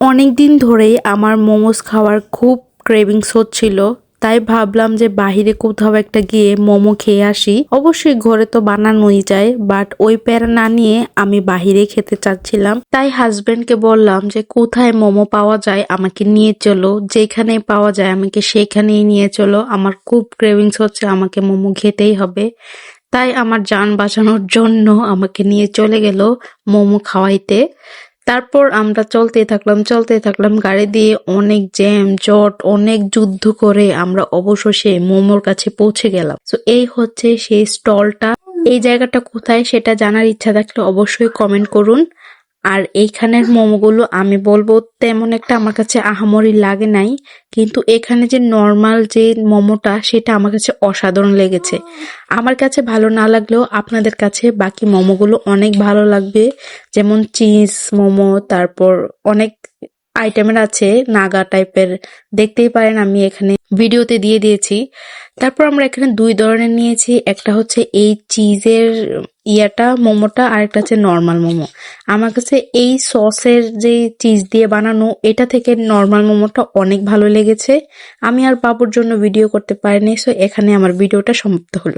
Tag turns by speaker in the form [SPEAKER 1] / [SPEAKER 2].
[SPEAKER 1] অনেকদিন ধরেই আমার মোমোস খাওয়ার খুব ক্রেভিংস হচ্ছিল। তাই ভাবলাম যে বাহিরে কোথাও একটা গিয়ে মোমো খেয়ে আসি। অবশ্যই ঘরে তো বানানোই যায়, বাট ওই প্যারা না নিয়ে আমি বাহিরে খেতে চাচ্ছিলাম। তাই হাজবেন্ডকে বললাম যে কোথায় মোমো পাওয়া যায় আমাকে নিয়ে চলো, যেখানে পাওয়া যায় আমাকে সেখানেই নিয়ে চলো, আমার খুব ক্রেভিংস হচ্ছে, আমাকে মোমো খেতেই হবে। তাই আমার জান বাঁচানোর জন্য আমাকে নিয়ে চলে গেল মোমো খাওয়াইতে। তারপর আমরা চলতেই থাকলাম গাড়ি দিয়ে, অনেক জ্যাম জট, অনেক যুদ্ধ করে আমরা অবশেষে মোমোর কাছে পৌঁছে গেলাম। তো এই হচ্ছে সেই স্টলটা। এই জায়গাটা কোথায় সেটা জানার ইচ্ছা থাকলে অবশ্যই কমেন্ট করুন। আর এইখানের মোমোগুলো আমি বলবো তেমন একটা আমার কাছে আহামরি লাগে নাই, কিন্তু এখানে যে নর্মাল যে মোমোটা সেটা আমার কাছে অসাধারণ লেগেছে। আমার কাছে ভালো না লাগলেও আপনাদের কাছে বাকি মোমোগুলো অনেক ভালো লাগবে, যেমন চিজ মোমো, তারপর অনেক আইটেমের আছে নাগা টাইপের, দেখতেই পারেন আমি এখানে ভিডিওতে দিয়ে দিয়েছি। তারপর আমরা এখানে দুই ধরনের নিয়েছি, একটা হচ্ছে এই চিজের মোমোটা, আর একটা হচ্ছে নর্মাল মোমো। আমার কাছে এই সসের যে চিজ দিয়ে বানানো এটা থেকে নর্মাল মোমোটা অনেক ভালো লেগেছে। আমি আর বাবুর জন্য ভিডিও করতে পারিনি, সো এখানে আমার ভিডিওটা সমাপ্ত হলো।